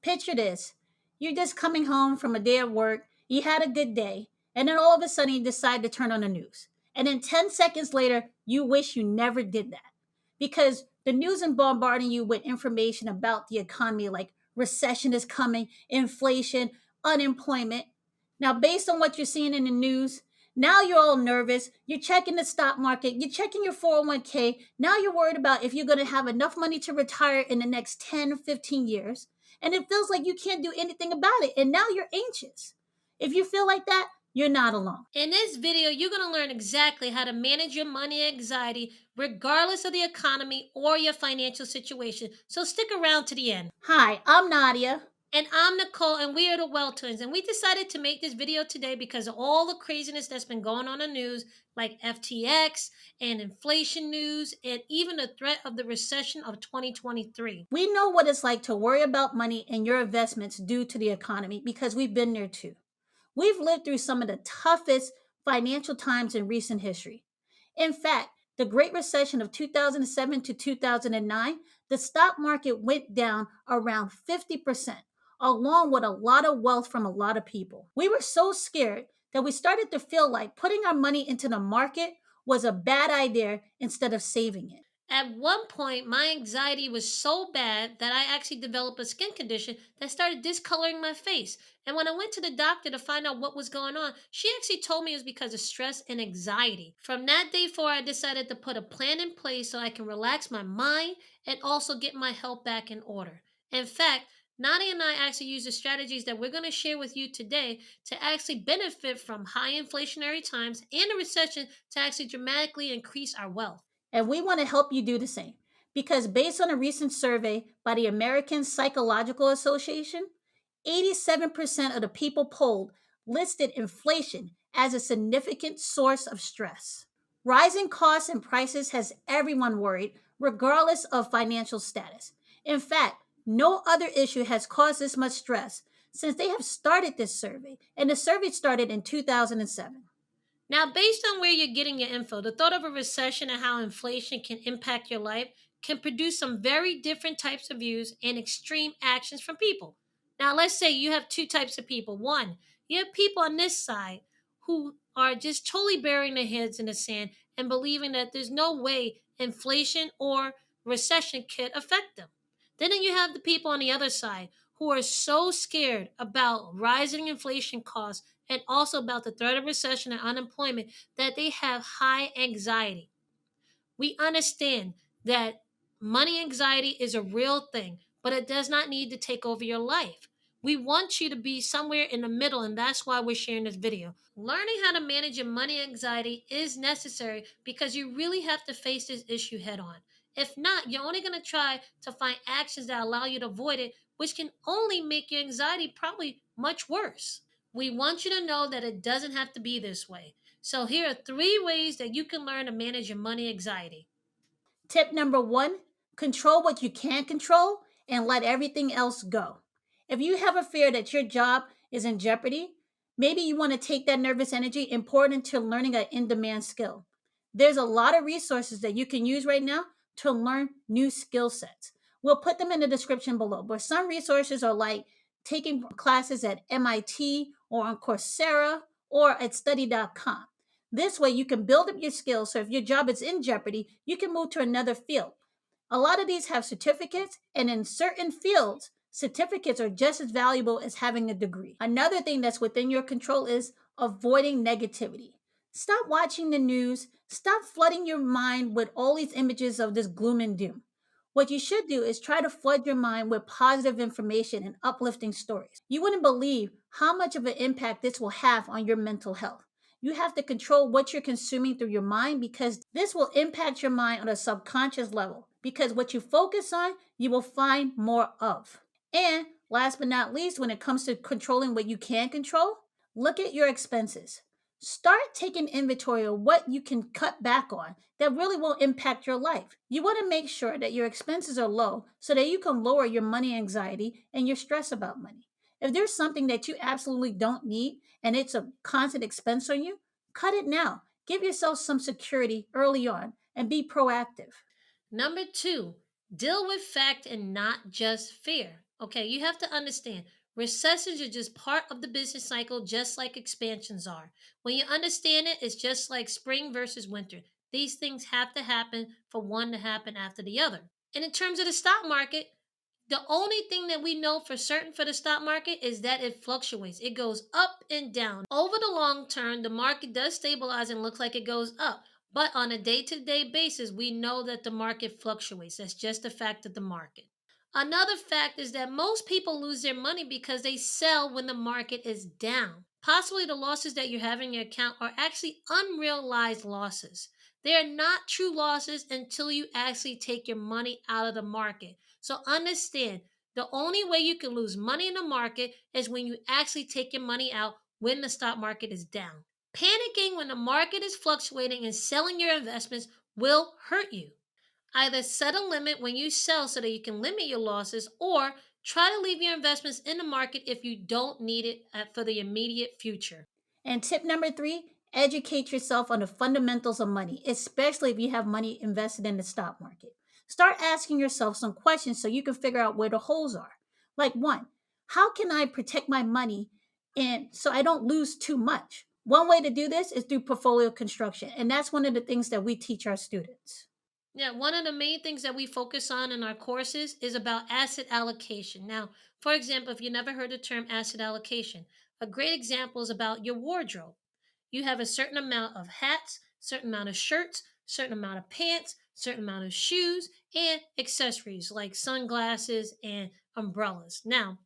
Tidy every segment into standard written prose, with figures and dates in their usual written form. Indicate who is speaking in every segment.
Speaker 1: Picture this. You're just coming home from a day of work, you had a good day, and then all of a sudden you decide to turn on the news. And then 10 seconds later, you wish you never did that. Because the news is bombarding you with information about the economy, like recession is coming, inflation, unemployment. Now, based on what you're seeing in the news, now you're all nervous. You're checking the stock market. You're checking your 401k. Now you're worried about if you're going to have enough money to retire in the next 10, 15 years. And it feels like you can't do anything about it. And now you're anxious. If you feel like that, you're not alone.
Speaker 2: In this video, you're going to learn exactly how to manage your money anxiety regardless of the economy or your financial situation. So stick around to the end.
Speaker 1: Hi, I'm Nadia.
Speaker 2: And I'm Nicole, and we are the Well Twins. And we decided to make this video today because of all the craziness that's been going on in the news, like FTX and inflation news, and even the threat of the recession of 2023.
Speaker 1: We know what it's like to worry about money and your investments due to the economy because we've been there too. We've lived through some of the toughest financial times in recent history. In fact, the Great Recession of 2007 to 2009, the stock market went down around 50%, along with a lot of wealth from a lot of people. We were so scared that we started to feel like putting our money into the market was a bad idea instead of saving it.
Speaker 2: At one point, my anxiety was so bad that I actually developed a skin condition that started discoloring my face. And when I went to the doctor to find out what was going on, she actually told me it was because of stress and anxiety. From that day forward, I decided to put a plan in place so I can relax my mind and also get my health back in order. In fact, Nadia and I actually use the strategies that we're going to share with you today to actually benefit from high inflationary times and a recession to actually dramatically increase our wealth.
Speaker 1: And we want to help you do the same. Because based on a recent survey by the American Psychological Association, 87% of the people polled listed inflation as a significant source of stress. Rising costs and prices has everyone worried, regardless of financial status. In fact, no other issue has caused this much stress since they have started this survey, and the survey started in 2007.
Speaker 2: Now, based on where you're getting your info, the thought of a recession and how inflation can impact your life can produce some very different types of views and extreme actions from people. Now, let's say you have two types of people. One, you have people on this side who are just totally burying their heads in the sand and believing that there's no way inflation or recession could affect them. Then you have the people on the other side who are so scared about rising inflation costs and also about the threat of recession and unemployment that they have high anxiety. We understand that money anxiety is a real thing, but it does not need to take over your life. We want you to be somewhere in the middle, and that's why we're sharing this video. Learning how to manage your money anxiety is necessary because you really have to face this issue head on. If not, you're only going to try to find actions that allow you to avoid it, which can only make your anxiety probably much worse. We want you to know that it doesn't have to be this way. So, here are three ways that you can learn to manage your money anxiety.
Speaker 1: Tip number one, control what you can control and let everything else go. If you have a fear that your job is in jeopardy, maybe you want to take that nervous energy and pour it into learning an in demand skill. There's a lot of resources that you can use right now to learn new skill sets. We'll put them in the description below, but some resources are like taking classes at MIT or on Coursera or at study.com. This way, you can build up your skills so if your job is in jeopardy, you can move to another field. A lot of these have certificates, and in certain fields, certificates are just as valuable as having a degree. Another thing that's within your control is avoiding negativity. Stop watching the news, stop flooding your mind with all these images of this gloom and doom. What you should do is try to flood your mind with positive information and uplifting stories. You wouldn't believe how much of an impact this will have on your mental health. You have to control what you're consuming through your mind because this will impact your mind on a subconscious level. Because what you focus on, you will find more of. And last but not least, when it comes to controlling what you can control, look at your expenses. Start taking inventory of what you can cut back on that really will impact your life. You want to make sure that your expenses are low so that you can lower your money anxiety and your stress about money. If there's something that you absolutely don't need and it's a constant expense on you, cut it now. Give yourself some security early on and be proactive.
Speaker 2: Number two, deal with fact and not just fear. Okay, you have to understand recessions are just part of the business cycle, just like expansions are. When you understand it, it's just like spring versus winter. These things have to happen for one to happen after the other. And in terms of the stock market, the only thing that we know for certain for the stock market is that it fluctuates. It goes up and down. Over the long term, the market does stabilize and looks like it goes up. But on a day to day basis, we know that the market fluctuates. That's just a fact of the market. Another fact is that most people lose their money because they sell when the market is down. Possibly the losses that you have in your account are actually unrealized losses. They are not true losses until you actually take your money out of the market. So understand the only way you can lose money in the market is when you actually take your money out when the stock market is down. Panicking when the market is fluctuating and selling your investments will hurt you. Either set a limit when you sell so that you can limit your losses, or try to leave your investments in the market if you don't need it for the immediate future.
Speaker 1: And tip number three, educate yourself on the fundamentals of money, especially if you have money invested in the stock market. Start asking yourself some questions so you can figure out where the holes are. Like one, how can I protect my money and so I don't lose too much? One way to do this is through portfolio construction, and that's one of the things that we teach our students.
Speaker 2: Yeah, one of the main things that we focus on in our courses is about asset allocation. Now, for example, if you never heard the term asset allocation, a great example is about your wardrobe. You have a certain amount of hats, certain amount of shirts, certain amount of pants, certain amount of shoes, and accessories like sunglasses and umbrellas. Now,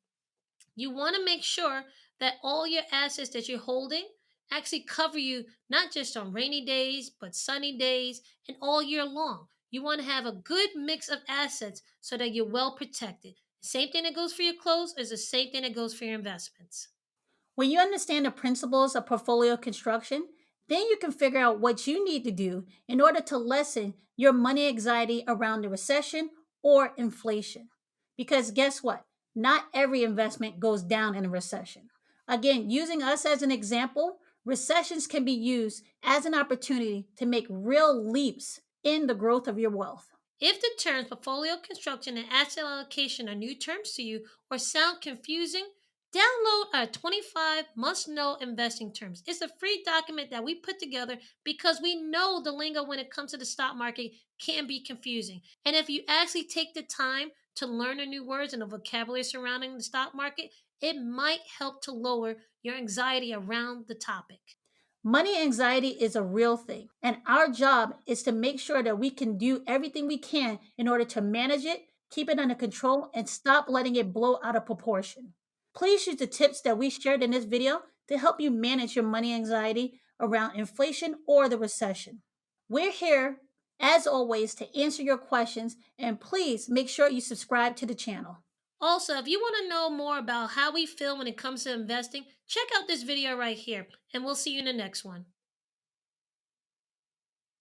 Speaker 2: you want to make sure that all your assets that you're holding actually cover you not just on rainy days, but sunny days and all year long. You want to have a good mix of assets so that you're well protected. Same thing that goes for your clothes is the same thing that goes for your investments.
Speaker 1: When you understand the principles of portfolio construction, then you can figure out what you need to do in order to lessen your money anxiety around the recession or inflation. Because guess what? Not every investment goes down in a recession. Again, using us as an example, recessions can be used as an opportunity to make real leaps in the growth of your wealth.
Speaker 2: If the terms portfolio construction and asset allocation are new terms to you or sound confusing, download our 25 must know investing terms. It's a free document that we put together because we know the lingo when it comes to the stock market can be confusing. And if you actually take the time to learn the new words and the vocabulary surrounding the stock market, it might help to lower your anxiety around the topic.
Speaker 1: Money anxiety is a real thing, and our job is to make sure that we can do everything we can in order to manage it, keep it under control, and stop letting it blow out of proportion. Please use the tips that we shared in this video to help you manage your money anxiety around inflation or the recession. We're here, as always, to answer your questions, and please make sure you subscribe to the channel.
Speaker 2: Also, if you want to know more about how we feel when it comes to investing, check out this video right here, and we'll see you in the next one.